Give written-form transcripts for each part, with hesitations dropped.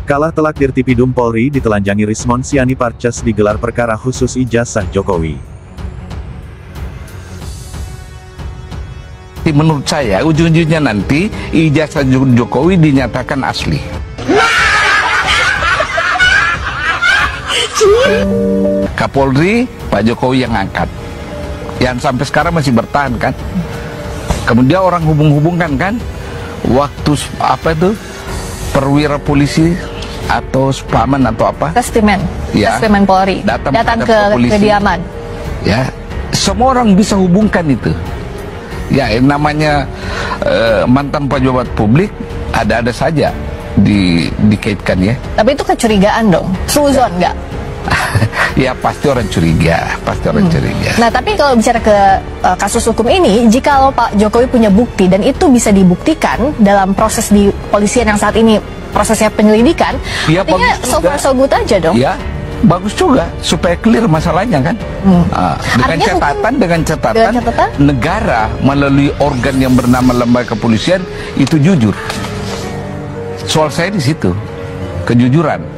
Kalah telak Dirtipidum Polri ditelanjangi Rismon Siani Parces digelar perkara khusus ijazah Jokowi. Menurut saya ujung-ujungnya nanti ijazah Jokowi dinyatakan asli. Kapolri Pak Jokowi yang angkat, yang sampai sekarang masih bertahan kan. Kemudian orang hubung-hubungkan kan, waktu apa itu perwira polisi atau spaman atau apa? Testimen, ya, Testimen Polri datang ke kediaman. Ya, semua orang bisa hubungkan itu. Ya, yang namanya mantan pejabat publik ada-ada saja dikaitkan ya. Tapi itu kecurigaan dong, suzon nggak? Ya pasti orang curiga, curiga. Nah tapi kalau bicara ke kasus hukum ini, jika Pak Jokowi punya bukti dan itu bisa dibuktikan dalam proses di polisian yang saat ini prosesnya penyelidikan, ya, artinya so far so good aja dong. Ya, bagus juga supaya clear masalahnya kan. Dengan catatan negara melalui organ yang bernama lembaga kepolisian itu jujur. Soal saya di situ, kejujuran.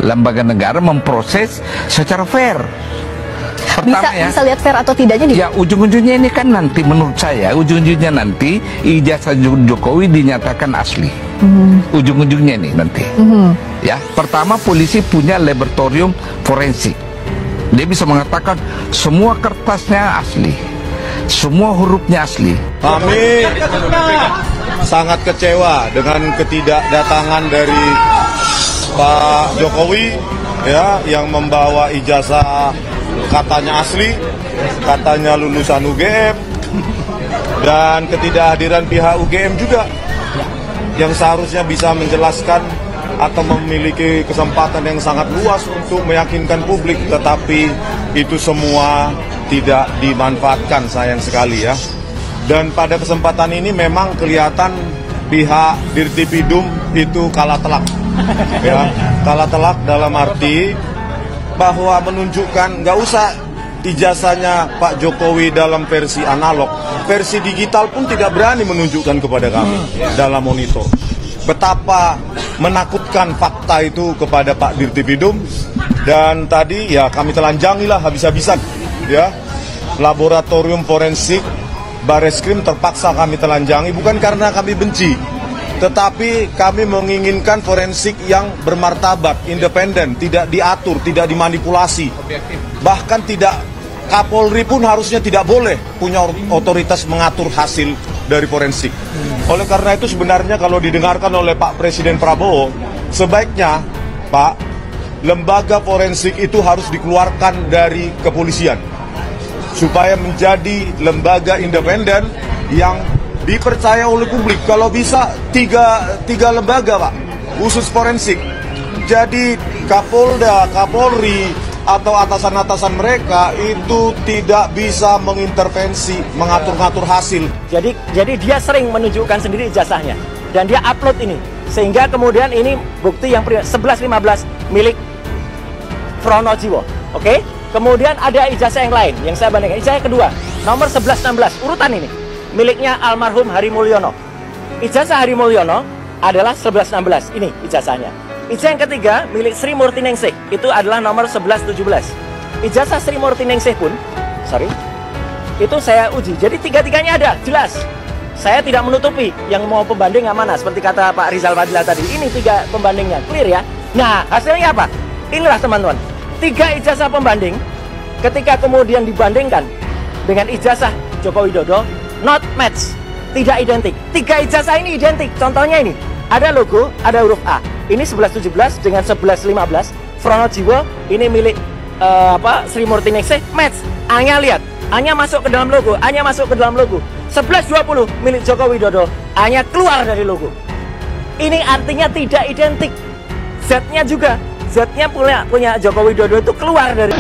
Lembaga negara memproses secara fair. Pertama, bisa lihat fair atau tidaknya ya ujung-ujungnya ini kan nanti menurut saya ujung-ujungnya nanti ijazah Jokowi dinyatakan asli. Ujung-ujungnya ini nanti. Ya, pertama polisi punya laboratorium forensik. Dia bisa mengatakan semua kertasnya asli, semua hurufnya asli. Kami sangat kecewa dengan ketidakdatangan dari Pak Jokowi ya, yang membawa ijazah katanya asli, katanya lulusan UGM, dan ketidakhadiran pihak UGM juga yang seharusnya bisa menjelaskan atau memiliki kesempatan yang sangat luas untuk meyakinkan publik, tetapi itu semua tidak dimanfaatkan, sayang sekali ya. Dan pada kesempatan ini memang kelihatan pihak Dirtipidum itu kalah telak. Ya, kalah telak dalam arti bahwa menunjukkan nggak usah ijazahnya Pak Jokowi dalam versi analog, versi digital pun tidak berani menunjukkan kepada kami dalam monitor. Betapa menakutkan fakta itu kepada Pak Dirtipidum, dan tadi ya kami telanjangilah habis-habisan ya. Laboratorium forensik Bareskrim terpaksa kami telanjangi bukan karena kami benci, tetapi kami menginginkan forensik yang bermartabat, independen, tidak diatur, tidak dimanipulasi. Bahkan tidak, Kapolri pun harusnya tidak boleh punya otoritas mengatur hasil dari forensik. Oleh karena itu sebenarnya kalau didengarkan oleh Pak Presiden Prabowo, sebaiknya Pak, lembaga forensik itu harus dikeluarkan dari kepolisian supaya menjadi lembaga independen yang dipercaya oleh publik. Kalau bisa tiga lembaga Pak, khusus forensik. Jadi Kapolda, Kapolri atau atasan-atasan mereka itu tidak bisa mengintervensi, mengatur-ngatur hasil. Jadi dia sering menunjukkan sendiri ijazahnya dan dia upload ini, sehingga kemudian ini bukti yang 11-15 milik Fronojiwo. Oke? Kemudian ada ijazah yang lain yang saya bandingkan. Ijazah kedua, nomor 11-16, urutan ini miliknya almarhum Hari Mulyono. Ijazah Hari Mulyono adalah 11-16, ini ijazahnya. Ijazah yang ketiga milik Sri Murti Ningsih, itu adalah nomor 11-17. Ijazah Sri Murti Ningsih pun, itu saya uji. Jadi tiga-tiganya ada, jelas. Saya tidak menutupi yang mau pembanding yang mana, seperti kata Pak Rizal Fadila tadi. Ini tiga pembandingnya, clear ya. Nah, hasilnya apa? Inilah teman-teman, tiga ijazah pembanding, ketika kemudian dibandingkan dengan ijazah Joko Widodo, not match, tidak identik. Tiga ijazah ini identik. Contohnya ini, ada logo, ada huruf A. Ini 11-17 dengan 11-15. Fronojiwo ini milik Sri Murti Ningsih, match. A-nya lihat, A-nya masuk ke dalam logo, A-nya masuk ke dalam logo. 11-20 milik Joko Widodo, A-nya keluar dari logo. Ini artinya tidak identik. Z-nya juga, Z-nya punya Joko Widodo itu keluar dari.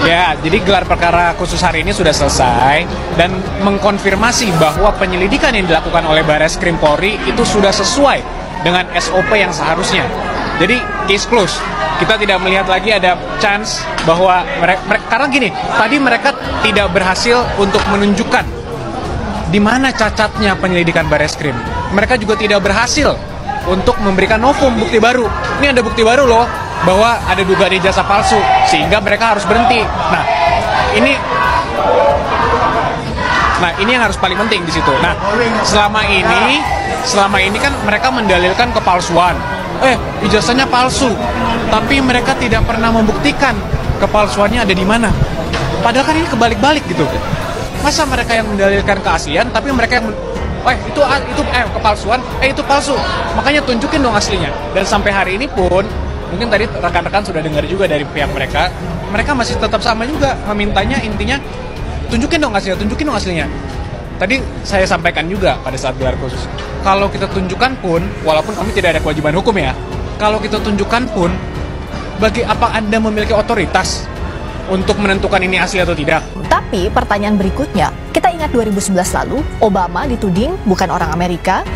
Ya, jadi gelar perkara khusus hari ini sudah selesai dan mengkonfirmasi bahwa penyelidikan yang dilakukan oleh Bareskrim Polri itu sudah sesuai dengan SOP yang seharusnya. Jadi case close. Kita tidak melihat lagi ada chance bahwa mereka karena gini, tadi mereka tidak berhasil untuk menunjukkan di mana cacatnya penyelidikan Bareskrim. Mereka juga tidak berhasil untuk memberikan novum, bukti baru. Ini ada bukti baru loh, bahwa ada dugaan ijazah palsu, sehingga mereka harus berhenti. Nah, ini yang harus paling penting di situ. Nah, selama ini kan mereka mendalilkan kepalsuan. Ijazahnya palsu, tapi mereka tidak pernah membuktikan kepalsuannya ada di mana. Padahal kan ini kebalik-balik gitu. Masa mereka yang mendalilkan keaslian, tapi mereka yang itu kepalsuan, itu palsu. Makanya tunjukin dong aslinya. Dan sampai hari ini pun, mungkin tadi rekan-rekan sudah dengar juga dari pihak mereka masih tetap sama juga memintanya, intinya tunjukin dong aslinya. Tadi saya sampaikan juga pada saat gelar khusus, kalau kita tunjukkan pun, walaupun kami tidak ada kewajiban hukum ya, kalau kita tunjukkan pun, bagi apa Anda memiliki otoritas untuk menentukan ini asli atau tidak? Tapi pertanyaan berikutnya, kita ingat 2011 lalu, Obama dituding bukan orang Amerika,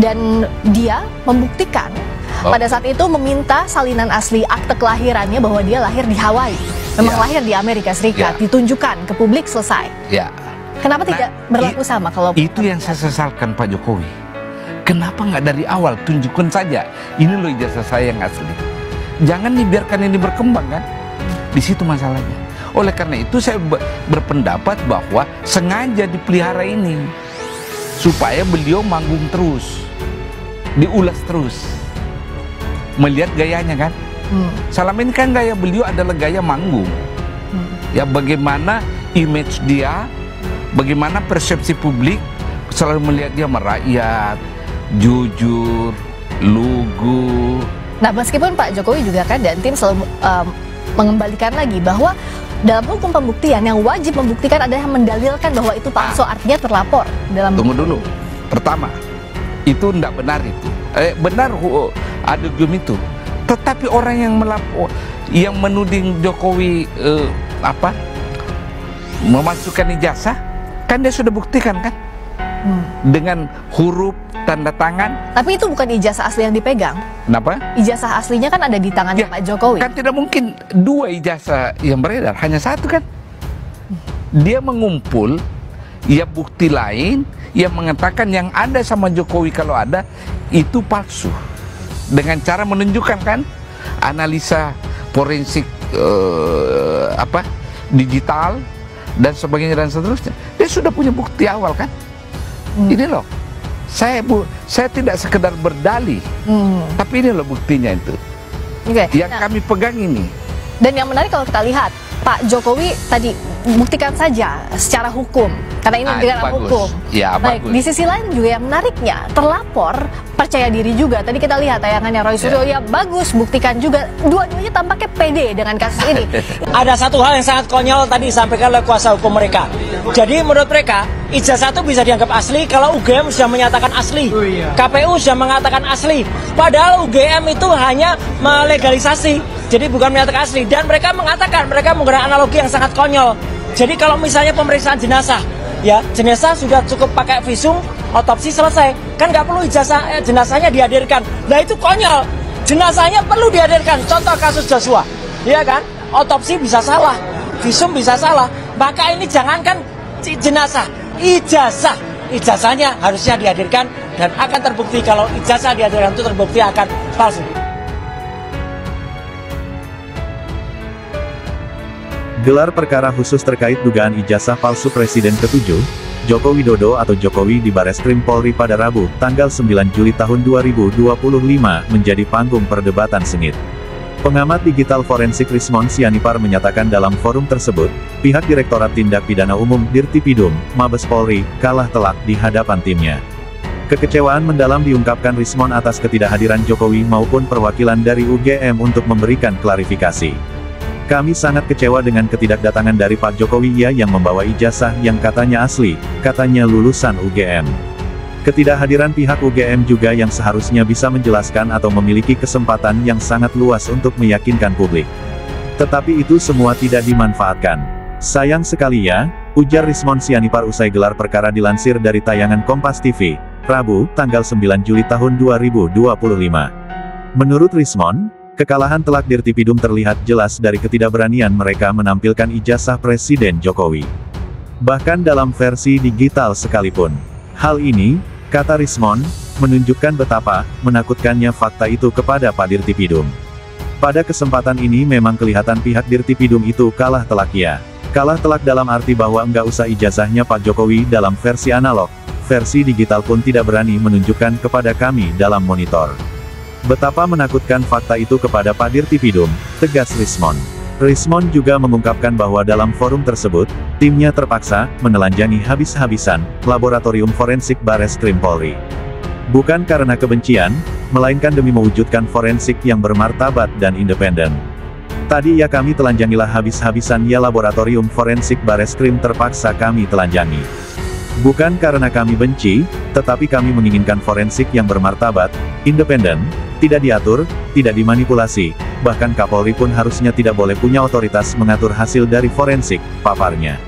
dan dia membuktikan pada saat itu meminta salinan asli akte kelahirannya bahwa dia lahir di Hawaii. Memang lahir di Amerika Serikat, ditunjukkan ke publik, selesai. Kenapa tidak berlaku sama kalau itu yang saya sesalkan Pak Jokowi? Kenapa nggak dari awal tunjukkan saja ini loh ijazah saya yang asli? Jangan dibiarkan ini berkembang kan? Di situ masalahnya. Oleh karena itu saya berpendapat bahwa sengaja dipelihara ini supaya beliau manggung terus, diulas terus, melihat gayanya kan. Selama ini kan gaya beliau adalah gaya manggung. Ya, bagaimana image dia, bagaimana persepsi publik selalu melihat dia merakyat, jujur, lugu. Nah, meskipun Pak Jokowi juga kan dan tim selalu mengembalikan lagi bahwa dalam hukum pembuktian yang wajib membuktikan adalah mendalilkan bahwa itu palsu, artinya terlapor dalam. Tunggu dulu. Pertama, itu tidak benar itu. Benar ada hukum itu. Tetapi orang yang melapor, yang menuding Jokowi memasukkan ijazah, kan dia sudah buktikan kan? Dengan huruf, tanda tangan. Tapi itu bukan ijazah asli yang dipegang. Kenapa? Ijazah aslinya kan ada di tangannya Pak Jokowi. Kan tidak mungkin dua ijazah yang beredar, hanya satu kan? Dia mengumpul, bukti lain yang mengatakan yang ada sama Jokowi kalau ada itu palsu. Dengan cara menunjukkan kan analisa forensik digital dan sebagainya dan seterusnya. Dia sudah punya bukti awal kan? Ini loh. Saya tidak sekedar berdalih, tapi ini loh buktinya itu. Yang kami pegang ini. Dan yang menarik kalau kita lihat, Pak Jokowi tadi buktikan saja secara hukum, karena ini negara hukum. Ya, baik. Di sisi lain juga yang menariknya, terlapor percaya diri juga. Tadi kita lihat tayangannya Roy Suryo, ya bagus, buktikan juga. Dua-duanya tampaknya pede dengan kasus ini. Ada satu hal yang sangat konyol tadi disampaikan oleh kuasa hukum mereka. Jadi menurut mereka, ijazah itu bisa dianggap asli kalau UGM sudah menyatakan asli. KPU sudah mengatakan asli. Padahal UGM itu hanya melegalisasi, jadi bukan menyatakan asli. Dan mereka mengatakan, mereka menggunakan analogi yang sangat konyol. Jadi kalau misalnya pemeriksaan jenazah, ya jenazah sudah cukup pakai visum, otopsi selesai, kan nggak perlu ijazah jenazahnya dihadirkan. Nah itu konyol, jenazahnya perlu dihadirkan. Contoh kasus Joshua, ya kan, otopsi bisa salah, visum bisa salah, maka ini jangankan jenazah, ijazahnya harusnya dihadirkan dan akan terbukti. Kalau ijazah dihadirkan itu terbukti akan palsu. Gelar perkara khusus terkait dugaan ijazah palsu Presiden ke-7, Joko Widodo atau Jokowi di Bareskrim Polri pada Rabu, tanggal 9 Juli tahun 2025 menjadi panggung perdebatan sengit. Pengamat digital forensik Rismon Sianipar menyatakan dalam forum tersebut, pihak Direktorat Tindak Pidana Umum Dirtipidum, Mabes Polri, kalah telak di hadapan timnya. Kekecewaan mendalam diungkapkan Rismon atas ketidakhadiran Jokowi maupun perwakilan dari UGM untuk memberikan klarifikasi. Kami sangat kecewa dengan ketidakdatangan dari Pak Jokowi yang membawa ijazah yang katanya asli, katanya lulusan UGM. Ketidakhadiran pihak UGM juga yang seharusnya bisa menjelaskan atau memiliki kesempatan yang sangat luas untuk meyakinkan publik. Tetapi itu semua tidak dimanfaatkan. Sayang sekali ya, ujar Rismon Sianipar usai gelar perkara dilansir dari tayangan Kompas TV, Rabu, tanggal 9 Juli tahun 2025. Menurut Rismon, kekalahan telak Dirtipidum terlihat jelas dari ketidakberanian mereka menampilkan ijazah Presiden Jokowi. Bahkan dalam versi digital sekalipun. Hal ini, kata Rismon, menunjukkan betapa menakutkannya fakta itu kepada Pak Dirtipidum. Pada kesempatan ini memang kelihatan pihak Dirtipidum itu kalah telak ya. Kalah telak dalam arti bahwa enggak usah ijazahnya Pak Jokowi dalam versi analog, versi digital pun tidak berani menunjukkan kepada kami dalam monitor. Betapa menakutkan fakta itu kepada Pak Dirtipidum, tegas Rismond. Rismond juga mengungkapkan bahwa dalam forum tersebut, timnya terpaksa menelanjangi habis-habisan laboratorium forensik Bareskrim Polri. Bukan karena kebencian, melainkan demi mewujudkan forensik yang bermartabat dan independen. Tadi ya kami telanjangilah habis-habisan ya laboratorium forensik Bareskrim terpaksa kami telanjangi. Bukan karena kami benci, tetapi kami menginginkan forensik yang bermartabat, independen, tidak diatur, tidak dimanipulasi, bahkan Kapolri pun harusnya tidak boleh punya otoritas mengatur hasil dari forensik, paparnya.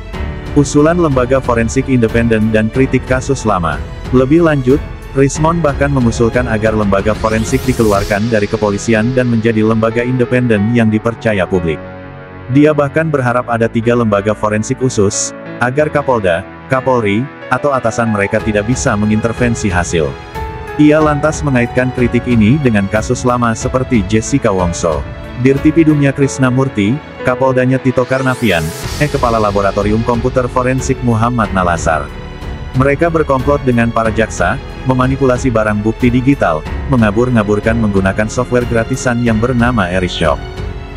Usulan lembaga forensik independen dan kritik kasus lama. Lebih lanjut, Rismond bahkan mengusulkan agar lembaga forensik dikeluarkan dari kepolisian dan menjadi lembaga independen yang dipercaya publik. Dia bahkan berharap ada 3 lembaga forensik khusus, agar Kapolda, Kapolri, atau atasan mereka tidak bisa mengintervensi hasil. Ia lantas mengaitkan kritik ini dengan kasus lama seperti Jessica Wongso, Dirtipidumnya Krisnamurti, Kapoldanya Tito Karnavian, Kepala Laboratorium Komputer Forensik Muhammad Nalasar. Mereka berkomplot dengan para jaksa, memanipulasi barang bukti digital, mengabur-ngaburkan menggunakan software gratisan yang bernama Erishock.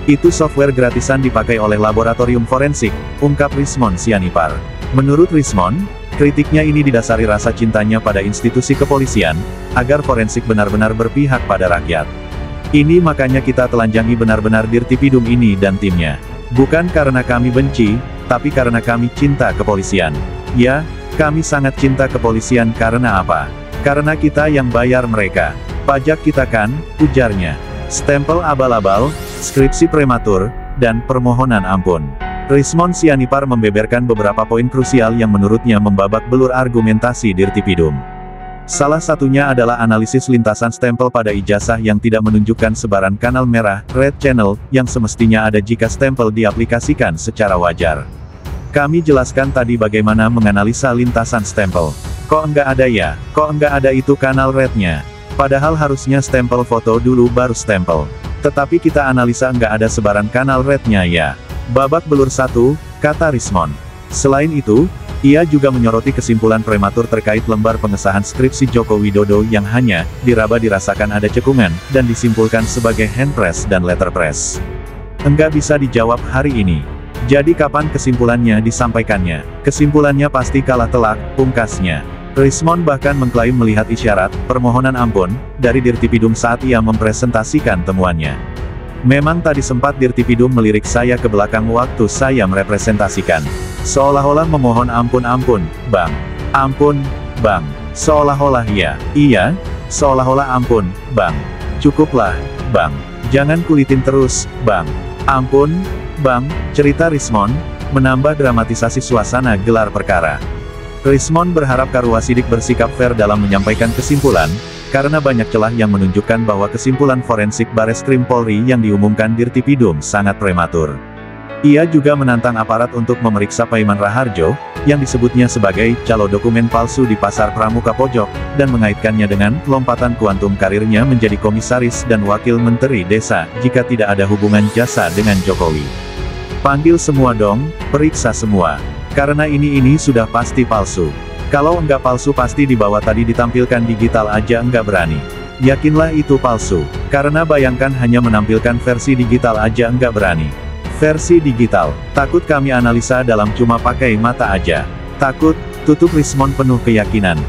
Itu software gratisan dipakai oleh laboratorium forensik, ungkap Rismond Sianipar. Menurut Rismond, kritiknya ini didasari rasa cintanya pada institusi kepolisian, agar forensik benar-benar berpihak pada rakyat. Ini makanya kita telanjangi benar-benar Dirtipidum ini dan timnya. Bukan karena kami benci, tapi karena kami cinta kepolisian. Ya, kami sangat cinta kepolisian karena apa? Karena kita yang bayar mereka. Pajak kita kan, ujarnya. Stempel abal-abal, skripsi prematur, dan permohonan ampun. Rismond Sianipar membeberkan beberapa poin krusial yang menurutnya membabak belur argumentasi Dirtipidum. Salah satunya adalah analisis lintasan stempel pada ijazah yang tidak menunjukkan sebaran kanal merah, red channel, yang semestinya ada jika stempel diaplikasikan secara wajar. Kami jelaskan tadi bagaimana menganalisa lintasan stempel. Kok enggak ada ya? Kok enggak ada itu kanal rednya? Padahal harusnya stempel foto dulu baru stempel. Tetapi kita analisa enggak ada sebaran kanal rednya ya. Babak belur 1, kata Rismond. Selain itu, ia juga menyoroti kesimpulan prematur terkait lembar pengesahan skripsi Joko Widodo yang hanya diraba dirasakan ada cekungan, dan disimpulkan sebagai handpress dan letterpress. Enggak bisa dijawab hari ini. Jadi kapan kesimpulannya disampaikannya? Kesimpulannya pasti kalah telak, pungkasnya. Rismond bahkan mengklaim melihat isyarat permohonan ampun dari Dirtipidum saat ia mempresentasikan temuannya. Memang tadi sempat Dirtipidum melirik saya ke belakang waktu saya merepresentasikan. Seolah-olah memohon ampun, Bang. Ampun, Bang. Seolah-olah ya. Iya, seolah-olah ampun, Bang. Cukuplah, Bang. Jangan kulitin terus, Bang. Ampun, Bang, cerita Rismond, menambah dramatisasi suasana gelar perkara. Rismond berharap Karwasidik bersikap fair dalam menyampaikan kesimpulan, karena banyak celah yang menunjukkan bahwa kesimpulan forensik Bareskrim Polri yang diumumkan Dirtipidum sangat prematur. Ia juga menantang aparat untuk memeriksa Paiman Raharjo, yang disebutnya sebagai calo dokumen palsu di pasar Pramuka Pojok, dan mengaitkannya dengan lompatan kuantum karirnya menjadi komisaris dan wakil menteri desa, jika tidak ada hubungan jasa dengan Jokowi. Panggil semua dong, periksa semua. Karena ini sudah pasti palsu. Kalau enggak palsu pasti di bawah tadi ditampilkan digital aja enggak berani. Yakinlah itu palsu. Karena bayangkan hanya menampilkan versi digital aja enggak berani. Versi digital, takut kami analisa dalam cuma pakai mata aja. Takut, tutup Rismond penuh keyakinan.